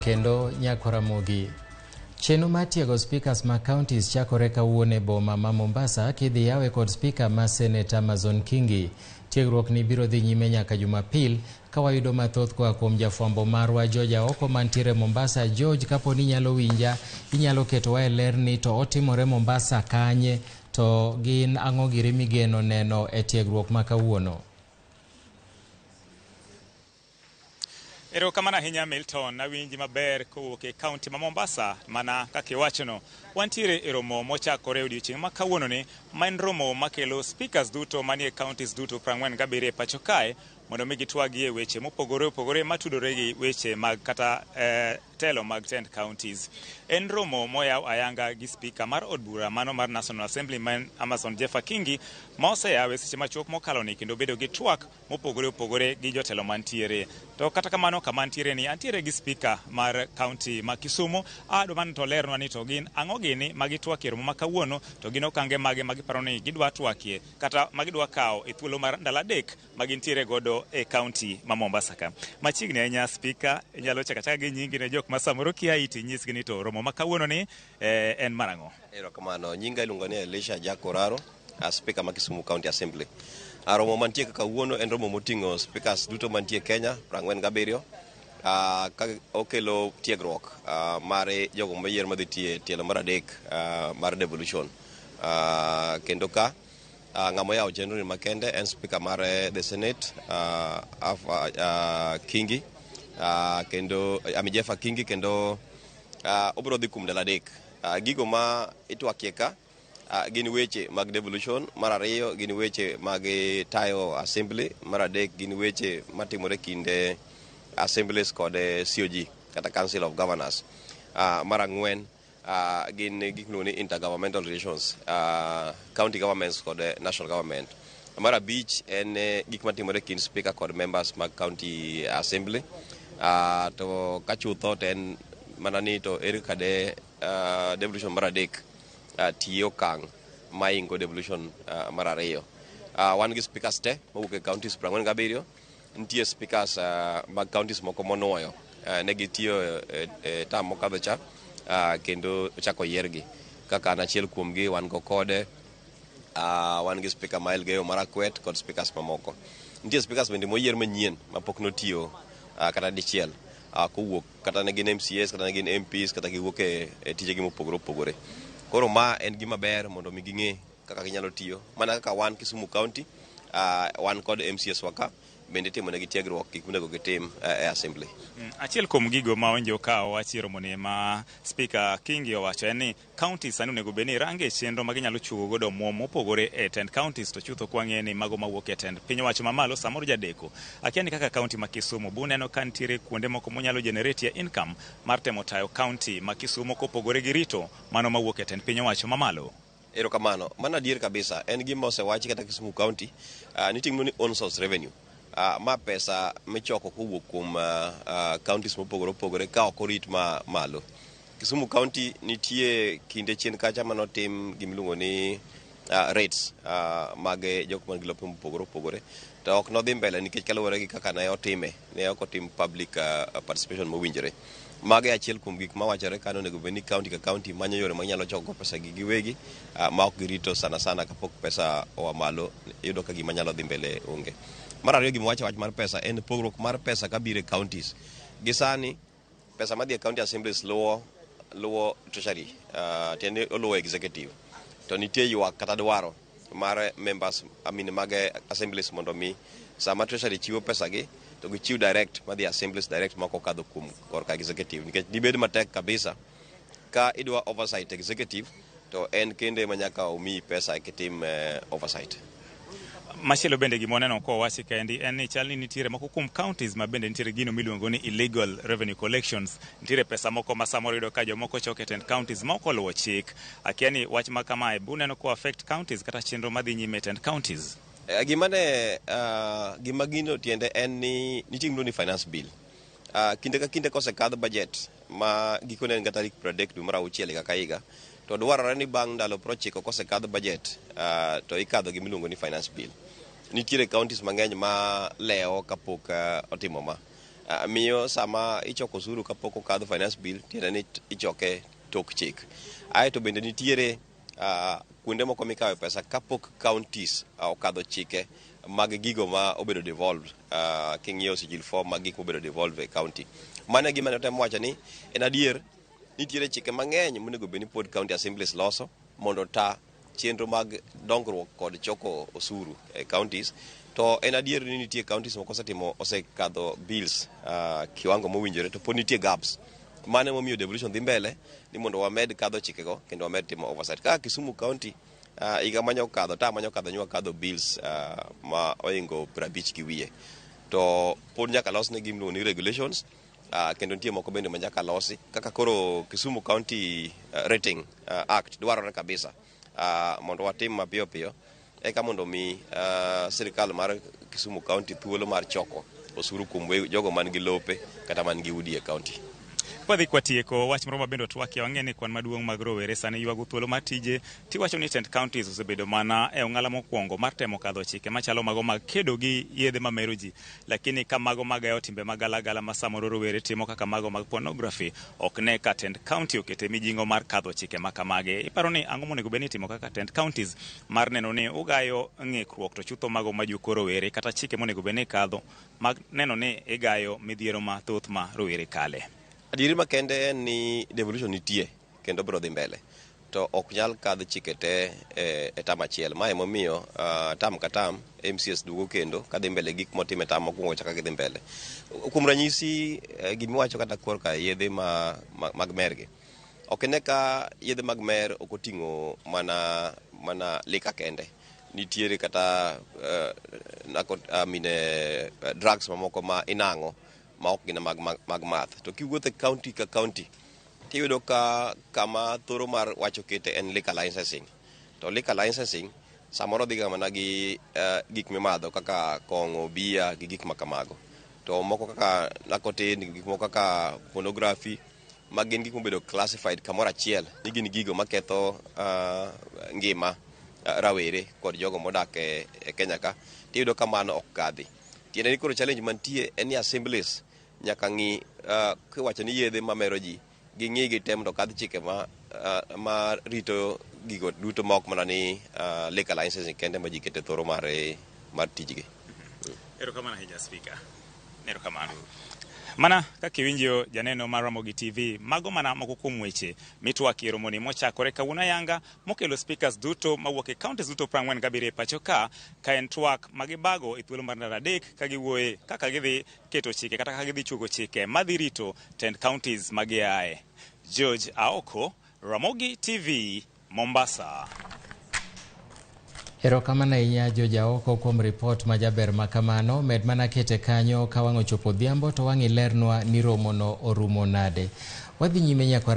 Kendo Nyakaramogi. Chenro mar tiego speakers ma counties chakore kawuono e boma ma Mombasa kidhi yawe kod speaker ma Senate Amason Kingi. Tiegruok ni biro dhi nyime nyaka Jumapil ka wayudo mathoth koa kuom jafwambo marwa George Aoko mantiere Mombasa. George, kapo ni inyalo winja, inyalo ketowa e ler ni to otimore Mombasa kanye, to gin ang'o giri migeno neno e tiegruok ma kawuono? Erokamano ahinya Milton, nawinji maber kowuok e kaunti ma Mombasa. Mana kaka iwachono, wantiere e romo mochakore odiochieng' ma kawuono ni, ma en romo makelo speakers duto manie counties duto 47 e pacho kae mondo mi gitwagie weche mopogore opogore matudore gi weche mag kata telo mag 10 counties. En romo moyaw ayanga gi speaker mar od bura mano mar National Assembly man Amason Jeffer Kingi, ma oseyawe seche machuok mokalo ni kendo bedo gi twak mopogore opogore gi jotelo mantiere. To kata kamano kamantiere ni antiere gi speaker mar county ma Kisumu. Ado man to lerno ni to gin ang'o gini magitwakie romo ma kawuono, to gin okange mage magiparo ni gidwa twakie kata magidwa kawo e thuolo mar ndalo adek magintiere godo e county ma Mombasa ka. Machiegni ahinya speaker, inyalo chaka gi nyingi ne jok ma samoro kia iti nyisgi ni to romo ma kawuono ni en marang'o. Erokamano, nyinga iluongo ni Elisha Jakoraro, speaker ma Kisumu County Assembly. Romo mantie kawuono en romo moting'o speakers duto mantie Kenya 47 ka okelo tiegruok mare jogo mayier madhi tie tielo mar adek mar devolution. Kendo ka ng'amo yawo chenro ni makende en speaker mar the Senate Kingi, kendo Jeffer Kingi, kendo obiro dhi kuom ndalo adek. Gigo ma itwakie ka gin weche mag devolution, mar ariyo gin weche mag tayo assembly, mar adek gin weche matimore kinde assemblies kod COG kata Council of Governors, mar ang'wen gin gik ni intergovernmental relations, county governments kod national government. Mar abich en gik matimore kind speaker kod members mag county assembly. To kachutho to en mana ni to ere kade devolution mar adek tiyo kang' maingo devolution mar ariyo. Wan gi speakers te mawuok e counties 47. Nitie speakers mag counties moko monuoyo ne gitiyo e tam mokadho cha, kendo chako yiergi. Kaka an achiel kuomgi wan go kode, wan gi speaker ma Elgeyo Marakwet kod speakers mamoko. Nitie speakers bende moyier manyien mapok notiyo kata dichiel, kowuok kata ne gin MCAs kata ne gin MPs kata giwuok e tijegi mopogore opogore. Koro ma en gima ber mondo mi ging'e kaka ginyalo tiyo. Mana kaka wan Kisumu County, wan kod MCAs waka bende timo negi tiegruok gik monego gitim e assembly. Achiel kuom gigo ma onjo ka owachi romo ni ma speaker Kingi owacho en ni counties sani onego bed ni range chenro ma ginyalo chugo godo omuom mopogore e 10 counties, to chutho kwang'e ni mago mawuok e 10 piny owacho mamalo samoro jadeko. Akia ni kaka county ma Kisumu buneno ka nitiere kuonde moko monyalo generate income mar temo tayo county ma Kisumu kopogore gi rito mano mawuok e 10 piny owacho mamalo. Erokamano, mana adier kabisa en gima osewachi kata Kisumu County ni ting'no ni on source revenue. Ma pesa michoko kowuok kuom counties mopogore opogore ka ok orit malo. Kisumu County nitie kinde chien kacha manotim gimiluongo ni rates mag jok man gi lope mopogore opogore, to ok nodhi mbele nikech kaluwore gi kaka ne otime, ne ok otim public participation mowinjore. Mage achiel kuom gik mawachore ka onego bed ni county ka county manyo yore manyalo choko pesa gi giwegi, ma ok girito sana kapok pesa oa malo, yudo ka gima nyalo dhi mbele onge. Mar ariyo gima wach mar pesa en pogruok mar pesa kabire counties. Gisani pesa madhi e county assemblies luwo treasury, tiende oluwo executive. To nitie ywak kata dwaro mar members mag assemblies mondo mi sama treasury chiwo pesa gi to gichiw direct madhi assemblies direct ma kokadho kuom korka executive, nikech dibed matek kabisa ka idwa oversight executive to en kende manyaka omi pesa kitim oversight. Machielo bende gima oneno ko wachi kendi en ni chalni nitiere moko kuom counties ma bende nitiere gino miluongo ni illegal revenue collections. Nitiere pesa moko ma samoro yudo ka jomoko choke 10 counties ma ok oluwo chik. Akia ni wach ma kamae buneno ko affect counties kata chenro madhi nyime 10 counties. Gima gino tiende en ni niting'no ni finance bill. Kinde ka kinde kosekadh budget ma gikone en tarik 30 dwe mar auchiel kaka higa, to dwarore ni bang' ndalo 90 kosekadh budget to ikadho gimiluongo ni finance bill. Nitiere counties mang'eny ma leo kapok otimo ma. miyo sama ichoko osuru kapok okadho finance bill tiende ni ichoke tok chik. Aeto bende nitiere kuonde moko mikawe pesa kapok counties okadho chike mag gigo ma obedo devolved, king'iyo sigil form mag gik mobedo devolved e county. Mane gima ne otemo wacho ni en adier nitiere chike mang'eny monego bed ni pod county assemblies loso mondo ta chenro mag dongruok kod choko osuru e counties. To en adier ni nitie counties moko osekadho bills kiwango mowinjore to pod nitie gaps. Mane momiyo devolution dhi mbele ni mondo wamed kadho chikego kendo wamed timo oversight. Kaka Kisumu County iga manyo kadho nywa kadho bills ma oingo 50 gi wiye. To pod nyaka los ne gimno ni regulations kendo nitie moko bende ma nyaka losi kaka koro Kisumu County Rating Act dwarore kabisa mondo watim mapiyo piyo eka mondo mi sirikal mar Kisumu County thuolo mar choko osuru kuom jogo man gi lope kata man gi udi e county. Wadhi kwatieko wach moro mabende otwakia wang'e ni kwan maduong' mag rowere sani ywago thuolo mar tije tiwacho ni tend counties osebedo mana e ong'ala mokwongo mar temo kadho chike machalo mago mag kedo gi yedhe mamero ji, lakini ka mago magayo timbe magalagala ma samoro rowere timo kaka mago mag pornography ok ne ka tend county okete mijing'o mar kadho chike makamage. Iparo ni ang'o monego bed ni timo kaka tend counties mar neno ni ugayo ng'ikruok to chutho mago majuko rowere kata chike monego bed ni kadho mag neno ni igayo midhiero mathoth ma rowere kale? Adieri makende en ni devolution nitie kendo biro dhi mbele to ok nyal kadh chike te e tam achiel. Ma emomiyo tam ka tam MCS dugo kendo kadhi mbele gik motime tam mokwongo chaka gidhi mbele. Kuom ranyisi gimiwacho kata korka yedhe mag mergi, ok ne ka yedhe mag mer ok oting'o mana lika kende. Nitiere kata drugs mamoko ma inang'o ma ok gina mag math. To kiwuotho county ka county tiyudo ka kama thoro mar wacho kete en liquor licensing. To liquor licensing samoro dhiga mana gi gik mimadho kaka kong'o, bia gi gik makamago. To moko kaka nicotine, gik moko kaka pornography, ma gin gik mobedo classified kamoro achiel ni gin gigo maketho ngima rawere kod jogo modak e Kenya ka. Tiyudo ka mano ok kadhi. Tiende ni koro challenge mantie en ni assemblies nyaka ng'i kiwacho ni yedhe mamero ji ging'i gi tem to kadh chike ma rito gigo duto ma ok mana ni liquor licensing kende ma ji kete thoro mar tijgi. Erokamano Hija Speaker. Erokamano. Mana kaka iwinjo janeno mar Ramogi TV, mago mana moko kuom weche mitwak e romoni mochakore kawuono ayanga mokelo speakers duto mawuok e counties duto 47 e pacho ka en twak magibago e thuolo mar ndalo adek ka giwuoye kaka gidhi keto chike kata kaka gidhi chugo chike madhi rito tend counties magiaye. George Aoko, Ramogi TV, Mombasa. Erokamano ahinya George Aoko kuom ripot majaber makamano. Med mana kete kanyo ka wang' ochopo odhiambo to wang' ilernwa ni romono orumo nade. Wadhi nyime nyaka